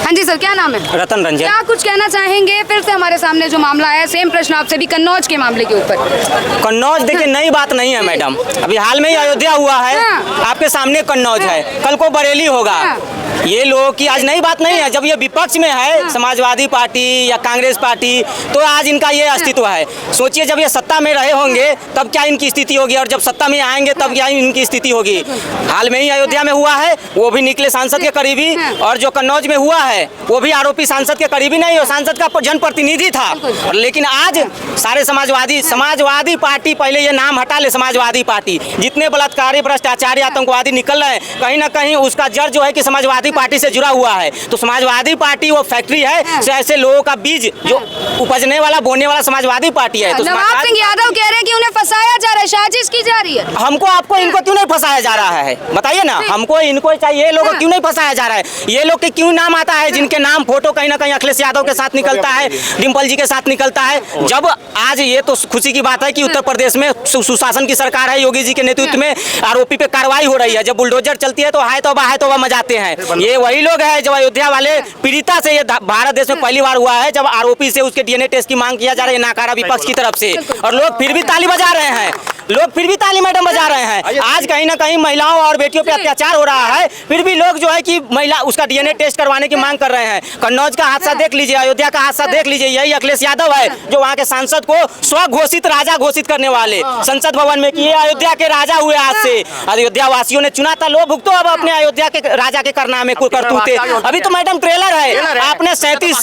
हाँ जी सर, क्या नाम है? रतन रंजन। क्या कुछ कहना चाहेंगे? फिर से हमारे सामने जो मामला है, सेम प्रश्न आपसे भी कन्नौज के मामले के ऊपर। कन्नौज देखिए नई बात नहीं है मैडम, अभी हाल में ही अयोध्या हुआ है, आपके सामने कन्नौज है, कल को बरेली होगा। ये लोगों की आज नई बात नहीं है। जब ये विपक्ष में है समाजवादी पार्टी या कांग्रेस पार्टी, तो आज इनका ये अस्तित्व है। सोचिए जब ये सत्ता में रहे होंगे तब क्या इनकी स्थिति होगी, और जब सत्ता में आएंगे तब क्या इनकी स्थिति होगी। हाल में ही अयोध्या में हुआ है, वो भी निकले सांसद के करीबी, और जो कन्नौज में हुआ है वो भी आरोपी सांसद के करीबी नहीं, वो सांसद का जनप्रतिनिधि था। लेकिन आज सारे समाजवादी पार्टी, पहले ये नाम हटा ले, समाजवादी पार्टी, जितने बलात्कारी, भ्रष्टाचारी, आतंकवादी निकल रहे हैं, कहीं ना कहीं उसका जड़ जो है कि समाजवादी पार्टी से जुड़ा हुआ है। तो समाजवादी पार्टी वो फैक्ट्री है, से ऐसे लोगों का बीज जो उपजने वाला, बोने वाला समाजवादी पार्टी है। तो नवाब सिंह यादव कह रहे हैं कि उन्हें फंसाया जा रहा है, साजिश की जा रही है। हमको आपको इनको क्यों नहीं फंसाया जा रहा है, बताइए ना। हमको इनको चाहिए, ये लोगों को क्यों नहीं फंसाया जा रहा है। ये लोग के क्यों नाम आता है, जिनके नाम फोटो कहीं ना कहीं अखिलेश यादव के साथ निकलता है, डिम्पल जी के साथ निकलता है। जब आज ये तो खुशी की बात है कि उत्तर प्रदेश में सुशासन की सरकार है, योगी जी के नेतृत्व में आरोपी पे कार्रवाई हो रही है। जब बुलडोजर चलती है तो हाय तौबा मचाते हैं। ये वही लोग हैं जब अयोध्या वाले पीड़िता से, ये भारत देश में पहली बार हुआ है जब आरोपी से उसके डीएनए टेस्ट की मांग किया जा रहा है, नाकारा विपक्ष की तरफ से, और लोग फिर भी ताली बजा रहे हैं, लोग फिर भी ताली मैडम बजा रहे हैं। आज कहीं ना कहीं महिलाओं और बेटियों पे अत्याचार हो रहा है, फिर भी लोग जो है कि महिला उसका डीएनए टेस्ट करवाने की मांग कर रहे हैं। कन्नौज का हादसा देख लीजिए, अयोध्या का हादसा देख लीजिए, यही अखिलेश यादव है जो वहाँ के सांसद को स्वघोषित राजा घोषित करने वाले, संसद भवन में कि ये अयोध्या के राजा हुए। आज से अयोध्या वासियों ने चुना था, लो भुगतो अब अपने अयोध्या के राजा के कारनामे को करतूते। अभी तो मैडम ट्रेलर है, आपने 37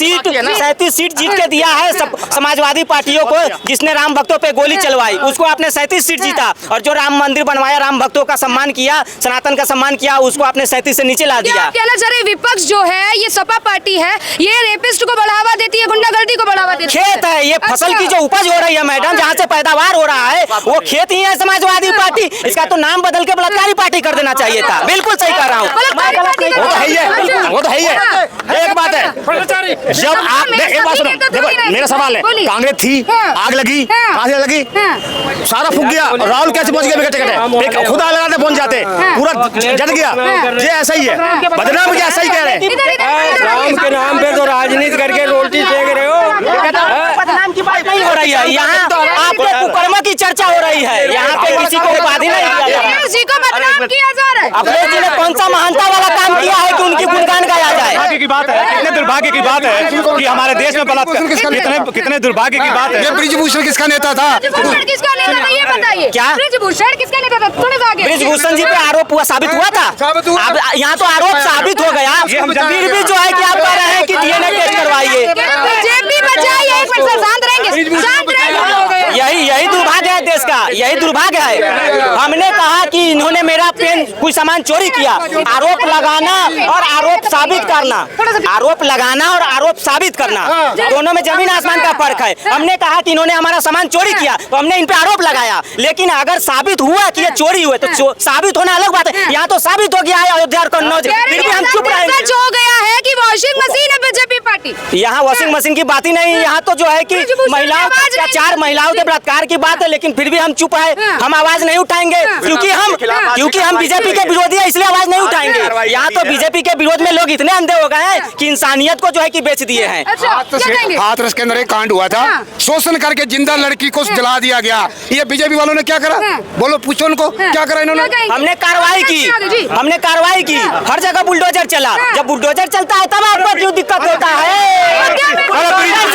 सीट जीत के दिया है समाजवादी पार्टियों को, जिसने राम भक्तों पे गोली चलवाई उसको आपने 37 सीट जीता, और जो राम मंदिर बनवाया, राम भक्तों का सम्मान किया, सनातन का सम्मान किया, उसको आपने 37 से नीचे ला दिया। कहना चाह रहे विपक्ष जो है, ये सपा पार्टी है, ये रेपिस्ट को बढ़ावा देती है, गुंडागर्दी को बढ़ावा देती है। खेत है ये, फसल की जो उपज हो रही है मैडम, जहाँ से पैदावार हो रहा है वो खेत ही है समाजवादी पार्टी। इसका तो नाम बदल के बलात्कारी पार्टी कर देना चाहिए था। बिल्कुल सही कर रहा हूँ, वो तो है ही है। एक बात है, जब आप एक बात सुनो, देखो मेरा सवाल है, कांग्रेस थी, आग लगी, कहाँ से लगी, सारा फूक गया, राहुल कैसे पहुंच गया टिकट, खुदा लगाने पहुंच जाते, पूरा जल गया। ये ऐसा ही है, बदनाम क्या ऐसा ही कह रहे हैं। राम के नाम पे तो राजनीति करके रोटी सेक रहे हो, बदनाम की बात नहीं हो रही है। यहाँ आपके कुकर्म की चर्चा हो रही है, यहाँ पे किसी को उपाधि नहीं दिया जा रहा है, किसी को बदनाम किया जा रहा है। अखिलेश जी ने कौन सा महानता वाला काम किया है कि उनकी गुणगान गाया जाए। की बात है, कितने दुर्भाग्य की बात है कि हमारे देश में बलात्कार, कितने दुर्भाग्य की बात है। ये ब्रिजभूषण किसका नेता था? किसका नेता था ये बताइए। क्या ब्रिजभूषण किसका नेता था? थोड़ा सा आगे। ब्रिजभूषण जी पे आरोप हुआ, साबित हुआ था। अब यहाँ तो आरोप साबित हो गया, फिर भी जो है कि आप कह रहे हैं कि डीएनए टेस्ट करवाइए। बीजेपी बचाइए, एक मिनट सर, शांत रहेंगे, शांत रहेंगे। यही दुर्भाग्य है देश का, यही दुर्भाग्य है। हमने कहा कि इन्होंने मेरा पेन कोई सामान चोरी किया, आरोप लगाना और आरोप साबित करना, आरोप लगाना और आरोप साबित करना, दोनों में जमीन आसमान का फर्क है। हमने कहा कि इन्होंने हमारा सामान चोरी किया तो हमने इन पे आरोप लगाया, लेकिन अगर साबित हुआ कि ये चोरी हुए तो साबित होना अलग बात है। यहाँ तो साबित हो गया है अयोध्या और कन्नौज, फिर भी हम चुप रहेंगे। सच हो गया है कि वॉशिंग मशीन है बीजेपी पार्टी। यहाँ वॉशिंग मशीन की बात ही नहीं, यहाँ तो जो है कि महिलाओं का अत्याचार, महिलाओं के बलात्कार की बात है, लेकिन फिर भी हम चुप है, हम आवाज नहीं उठाएंगे क्योंकि हम बीजेपी के विरोधी है, इसलिए आवाज नहीं उठाएंगे। यहाँ तो बीजेपी के विरोध में लोग इतने अंधे हो गए हैं कि इंसानियत को जो है कि बेच दिए हैं। हाथरस के अंदर एक कांड हुआ था, शोषण करके जिंदा लड़की को जला दिया गया। ये बीजेपी वालों ने क्या करा? बोलो, पूछो उनको क्या करा इन्होंने। हमने कार्रवाई की, हर जगह बुलडोजर चला। जब बुलडोजर चलता है तब आपको क्यों दिक्कत होता है?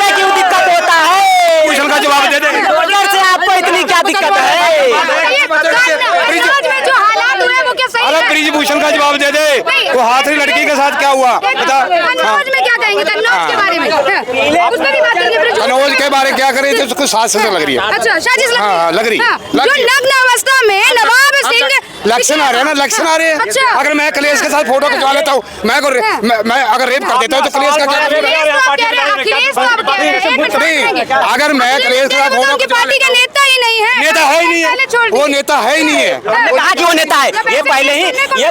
क्यों दिक्कत होता है? क्वेश्चन का जवाब दे दे। बुलडोजर से आपको इतनी क्या दिक्कत है? अरे ब्रिजभूषण का जवाब दे दे, वो हाथरी लड़की के साथ क्या हुआ बता। कन्नौज में क्या कहेंगे? कन्नौज के बारे में उसमें भी बात करेंगे। कन्नौज के बारे क्या करे तो उसको साजिश लग रही है। अच्छा, साजिश लग रही है। जो नग्न अवस्था में नवाब सिंह लक्षण आ रहे हैं ना, लक्षण आ रहे हैं। अच्छा। अगर मैं अखिलेश के साथ फोटो खिंचवा लेता हूँ, मैं अगर रेप कर देता हूँ तो अखिलेश का क्या? अगर मैं अखिलेश के साथ फोटो पार्टी का नेता ही नहीं है, नेता है ही नहीं है, वो नेता है ही नहीं है। कहा कि वो नेता है, ये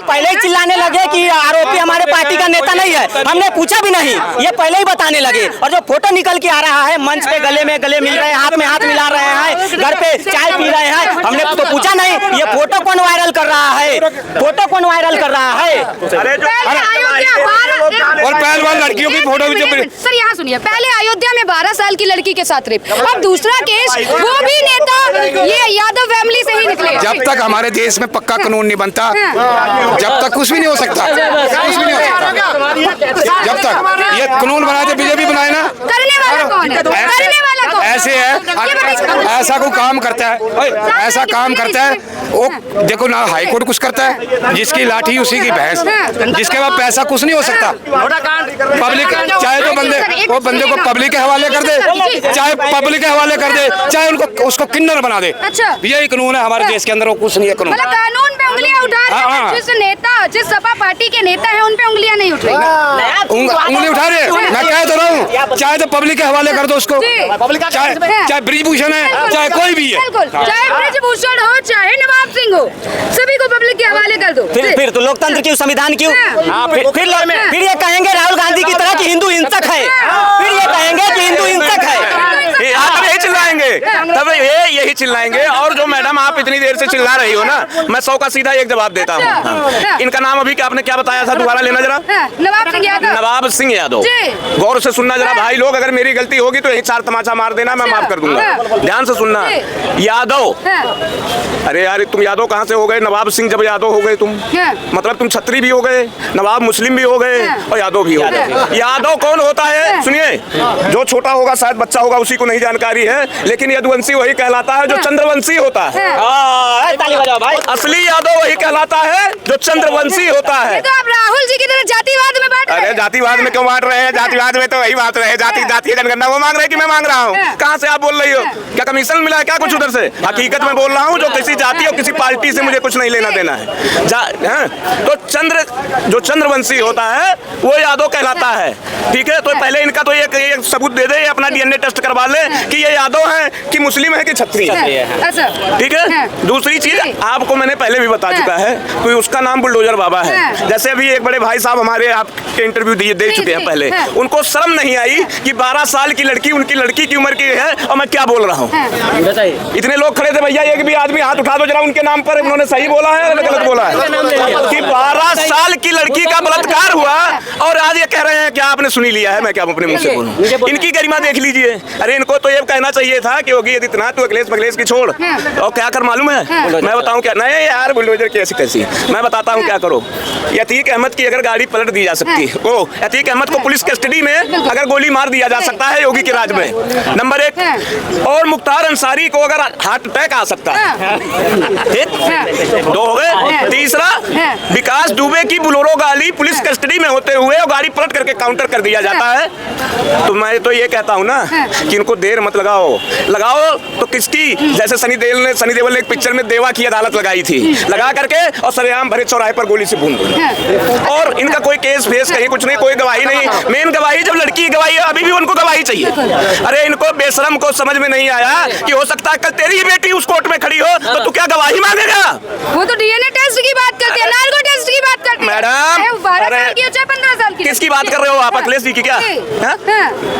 पहले ही चिल्लाने लगे कि आरोपी हमारे पार्टी का नेता नहीं है। हमने पूछा भी नहीं, ये पहले ही बताने लगे। और जो फोटो निकल के आ रहा है, मंच पे गले में गले मिल रहे हैं, हाथ में हाथ मिला रहे हैं, घर पे चाय पी रहे हैं, हमने तो पूछा नहीं ये फोटो कौन वायरल कर रहा है, फोटो कौन वायरल कर रहा है? और पहलवान लड़कियों की फोटो भी सर यहाँ सुनिए, पहले अयोध्या में 12 साल की लड़की के साथ रेप, अब दूसरा केस, वो भी नेता ये यादव फैमिली से ही निकले। जब तक हमारे देश में पक्का कानून नहीं बनता, जब तक कुछ भी नहीं हो सकता, कुछ भी नहीं हो सकता। जब तक ये कानून बनाए थे, बीजेपी बनाए ना, करने वाला कौन है? करने वाला कौन? ऐसे है, ऐसा कोई काम करता है, ऐसा काम करता है वो देखो ना, हाई कोर्ट कुछ करता है, जिसकी लाठी उसी की भैंस, जिसके बाद पैसा कुछ नहीं हो सकता। पब्लिक चाहे तो वो बंदे को पब्लिक के हवाले कर दे, चाहे पब्लिक के हवाले कर दे, चाहे उनको उसको किन्नर बना दे। अच्छा, यही कानून है हमारे देश के अंदर, वो कुछ नहीं है कानून। मतलब कानून पे उंगलियां उठा रहे हैं, जिस नेता, जिस सपा पार्टी के नेता है, उन पे उंगलियां नहीं उठ रही। उंगली उठा रहे, मैं कह तो रहा हूँ, चाहे तो पब्लिक के हवाले कर दो उसको, चाहे ब्रिजभूषण है, चाहे कोई भी है, चाहे ब्रिजभूषण हो, चाहे नवाब सिंह हो, सभी को पब्लिक के हवाले कर दो। फिर तो लोकतंत्र क्यों, संविधान क्यों? फिर ये कहेंगे राहुल गांधी की तरह कि हिंदू हिंसक है, फिर ये कहेंगे कि हिंदू हिंसक है। तब यही चिल्लाएंगे, तब यही चिल्लाएंगे। और जो मैडम आप इतनी देर से चिल्ला रही हो ना, मैं 100 का सीधा एक जवाब देता हूँ। इनका नाम अभी क्या आपने क्या बताया था, दोबारा लेना जरा। नवाब सिंह यादव। नवाब सिंह यादव, गौर से सुनना जरा भाई लोग, अगर मेरी गलती होगी तो यही 4 तमाचा मार देना, मैं माफ कर दूंगा। ध्यान से सुनना। यादव, अरे यार तुम यादव कहाँ से हो गए? नवाब सिंह जब यादव हो गए तुम, मतलब तुम छत्री भी हो गए, नवाब मुस्लिम भी हो गए और यादव भी हो गए। यादव कौन होता है? सुनिए, जो छोटा होगा शायद बच्चा होगा उसी को नहीं जानकारी है, लेकिन यदुवंशी वही कहलाता है जो चंद्रवंशी होता है। ताली बजाओ भाई। असली यादव वही कहलाता है जो चंद्रवंशी होता है। तो आप राहुल जी की तरह जातिवाद में बांट रहे हैं। अरे जातिवाद में क्यों बांट रहे हैं? जातिवाद में तो वही बात रहे, जाति जातीय जनगणना वो मांग रहे हैं कि मैं मांग रहा हूँ? कहाँ से आप बोल रही हो? क्या कमीशन मिला है क्या कुछ उधर से? हकीकत में बोल रहा हूँ, जो किसी जाति और किसी पार्टी से मुझे कुछ नहीं लेना देना है। तो जो चंद्रवंशी होता है वो यादव कहलाता है। ठीक है, तो पहले इनका तो एक सबूत दे दे, अपना डीएनए टेस्ट करवा ले कि ये यादव है कि मुस्लिम है कि छत्री है। ठीक है, दूसरी चीज आपको मैंने पहले भी बता चुका है, कोई उसका नाम बुलडोजर बाबा है। जैसे अभी एक बड़े भाई साहब हमारे आपके इंटरव्यू दे चुके हैं पहले, उनको शर्म नहीं आई कि 12 साल की लड़की उनकी लड़की की उम्र की है और मैं क्या बोल रहा हूँ। इतने लोग खड़े थे भैया, एक भी आदमी हाथ उठा दो जरा उनके नाम पर, उन्होंने सही बोला है या गलत बोला है कि 12 साल की लड़की का बलात्कार हुआ और आज ये कह रहे हैं क्या आपने सुनी लिया है? मैं क्या अपने मुंह से बोलूं? इनकी गरिमा देख लीजिए। अरे इनको तो ये कहना चाहिए था कि योगी आदित्यनाथ तू अखिलेश की छोड़ और क्या कर मालूम है? मैं बताऊं क्या? नहीं यार बुलडोजर कैसी मैं बताता हूं क्या करो। अतीक अहमद की अगर गाड़ी पलट दी जा सकती है, ओ अतीक अहमद को पुलिस कस्टडी में अगर गोली मार दिया जा सकता है योगी के राज में, नंबर 1। और मुख्तार अंसारी को अगर हार्ट अटैक आ सकता है, ठीक, 2 हो गए। तीसरा, विकास दुबे की बोलेरो गाड़ी पुलिस कस्टडी में होते हुए और गाड़ी पलट करके काउंटर कर दिया जाता है। तो मैं तो ये कहता हूँ ना कि इनको देर मत लगाओ तो किसकी, जैसे सनी देओल ने एक पिक्चर में देवा की अदालत लगाई थी, लगा करके और सरेआम भरे चौराहे पर गोली से भून दी। और इनका कोई केस फेस कहीं कुछ नहीं, कोई गवाही नहीं। मेन गवाही जब लड़की की गवाही है, अभी भी उनको गवाही चाहिए। अरे इनको बेशरम को समझ में नहीं आया कि हो सकता है कल तेरी ही बेटी उस कोर्ट में खड़ी हो तो तू क्या गवाही मांगेगा? वो तो डीएनए टेस्ट की बात करते हैं, नार्को टेस्ट की बात करते हैं। मैडम 12 साल की हो चाहे 15 साल की, किसकी बात कर रहे हो आप? अखिलेश जी की क्या?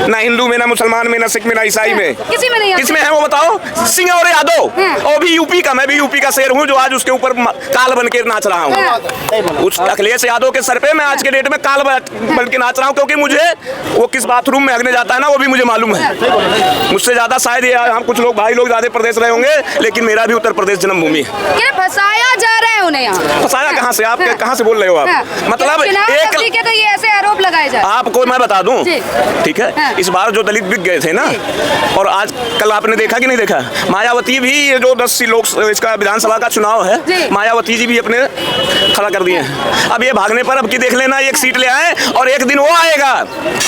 ना हिंदू में, ना मुसलमान में, ना सिख में, ना ईसाई में, किसी में नहीं। किसमें है वो बताओ? सिंह और यादव, और भी यूपी का, मैं भी यूपी का शेर हूँ जो आज उसके ऊपर काल बन के नाच रहा हूँ। उस अखिलेश यादव के सर पे मैं आज के डेट में काल बन के नाच रहा हूँ, क्योंकि मुझे वो किस बाथरूम में हगने जाता है ना वो भी मुझे मालूम है। मुझसे ज्यादा शायद ये हम कुछ लोग भाई लोग ज्यादा प्रदेश रहे होंगे, लेकिन मेरा भी उत्तर प्रदेश जन्मभूमि है। फंसाया जा रहा है उन्हें यहाँ। फंसाया कहाँ से? आप कहाँ से बोल रहे हो आप? मतलब एक तो ये ऐसे आरोप लगाए जा, आपको मैं बता दूं, ठीक है, इस बार जो दलित बिक गए थे ना, और आज कल आपने देखा कि नहीं देखा, मायावती भी ये जो 10 लोग इसका विधानसभा का चुनाव है, मायावती जी भी अपने खड़ा कर दिए हैं। अब ये भागने पर अब की देख लेना, एक सीट ले आए और एक दिन वो आएगा,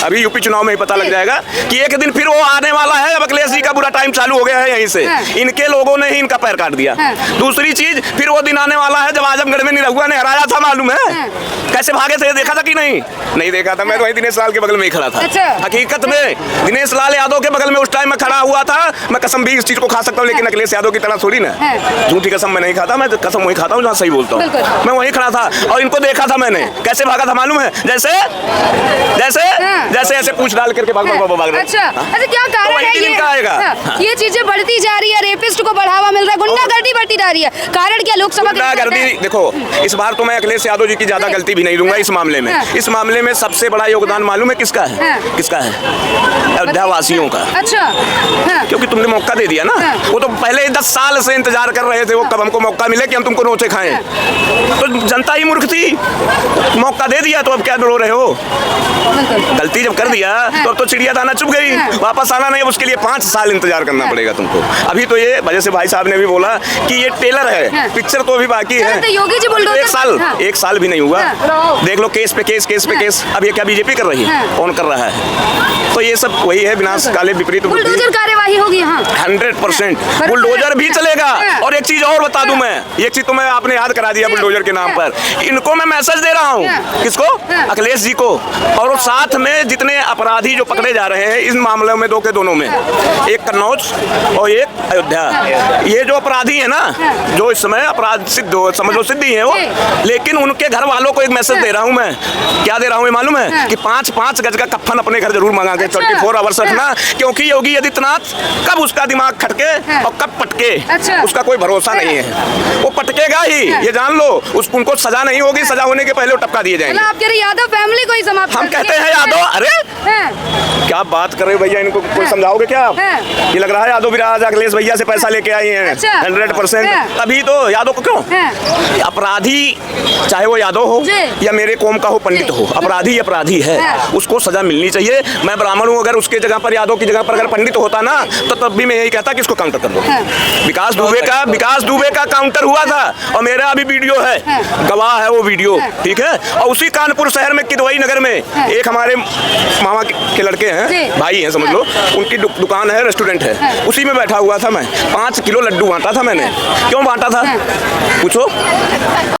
अभी यूपी चुनाव में ही पता लग जाएगा कि एक दिन फिर वो आने वाला है। अब अखिलेश जी का बुरा टाइम चालू हो गया है यहीं से, इनके लोगों ने ही इनका पैर काट दिया। दूसरी चीज, फिर वो दिन आने वाला है जब आजमगढ़ में निरहुआ ने हराया था, मालूम है कैसे भागे थे? देखा था कि नहीं देखा था? मैं तो वही दिनेश लाल के बगल में ही खड़ा था। हकीकत में दिनेश लाल यादव के बगल में उस टाइम में खड़ा हुआ था। मैं कसम भी इस चीज को खा सकता हूँ, लेकिन अखिलेश यादव की तरह थोड़ी ना झूठी कसम मैं नहीं खाता। मैं कसम वही खाता हूँ जहाँ सही बोलता हूँ। मैं वहीं खड़ा था और इनको देखा था मैंने, कैसे भागा था मालूम है? जैसे ऐसे ऐसे पूछ डाल करके भाग भाग अच्छा अच्छा, क्या कारण वही है दिन ये? का आएगा। हाँ, ये चीजें बढ़ती जा रही है, रेपिस्ट को बढ़ावा मिल रहा है, गुंडागर्दी बढ़ती जा रही है, कारण क्या? लोकसभा के गुंडागर्दी देखो, इस बार तो मैं अखिलेश यादव जी की ज्यादा गलती भी नहीं दूंगा इस मामले में। इस मामले में सबसे बड़ा योगदान मालूम है किसका है? किसका है? अयोध्या वासियों का। अच्छा हाँ। क्योंकि तुमने मौका दे दिया ना। वो तो पहले 10 साल से इंतजार कर रहे थे वो कब हमको मौका मिले कि हम तुमको नोचे खाएं। तो जनता ही मूर्ख थी, मौका दे दिया तो अब क्या रो रहे हो? गलती जब कर दिया तो अब तो चिड़िया दाना चुप गई, वापस आना नहीं, उसके लिए 5 साल इंतजार करना पड़ेगा तुमको। अभी तो ये वजह से भाई साहब ने भी बोला कि ये टेलर है, पिक्चर तो अभी बाकी है। तो योगी जी बुलडोजर 1 साल भी नहीं हुआ, देख लो केस पे केस, केस पे केस। अब ये क्या बीजेपी कर रही है? कौन कर रहा है? तो ये सब वही है, विनाश काले विपरीत बुद्धि। बुलडोजर कार्यवाही होगी। हाँ 100% बुलडोजर भी चलेगा। और एक चीज और बता दूं मैं, एक चीज तो मैं आपने याद करा दिया बुलडोजर के नाम पर। इनको मैं मैसेज दे रहा हूँ, किसको? अखिलेश जी को। और साथ में जितने अपराधी जो पकड़े जा रहे हैं इन मामलों में, दो के दोनों में, एक कन्नौज और एक अयोध्या, ये जो अपराधी है ना, जो इस समय अपराध सिद्ध हो, समझ लो सिद्धि है वो, लेकिन उनके घर वालों को एक मैसेज दे रहा हूँ मैं। क्या दे रहा हूँ मालूम है? कि 5-5 गज का कफन अपने घर जरूर मंगा के 24 आवर्स रखना, क्योंकि योगी आदित्यनाथ कब उसका दिमाग खटके और कब पटके उसका कोई भरोसा नहीं है। वो पटकेगा ही, ये जान लो। उनको सजा नहीं होगी, सजा होने के पहले वो टपका दिए जाएंगे। आप कह रहे यादव फैमिली को ही समाप्त हम कहते हैं यादव। अरे क्या बात कर रहे हो भैया, इनको कोई समझाओगे क्या आप? ये लग रहा है यादव विराज अखिलेश भैया से पैसा लेके आई हैं 100%। तभी तो यादव को क्यों? अपराधी चाहे वो यादव हो या मेरे कौम का हो, पंडित हो, अपराधी अपराधी है, उसको सजा मिलनी चाहिए। मैं ब्राह्मण हूँ, अगर उसके जगह पर, यादव की जगह पर अगर पंडित होता ना, तो तब भी मैं यही कहता कि इसको काउंटर कर दो। विकास दुबे का काउंटर हुआ था और मेरा अभी वीडियो है, गवाह है वो वीडियो, ठीक है। और उसी कानपुर शहर में किदवई नगर में एक हमारे मामा के लड़के हैं, भाई हैं समझ लो, उनकी दुकान है, रेस्टोरेंट है, उसी में बैठा हुआ था मैं। 5 किलो लड्डू बांटा था मैंने। क्यों बांटा था पूछो?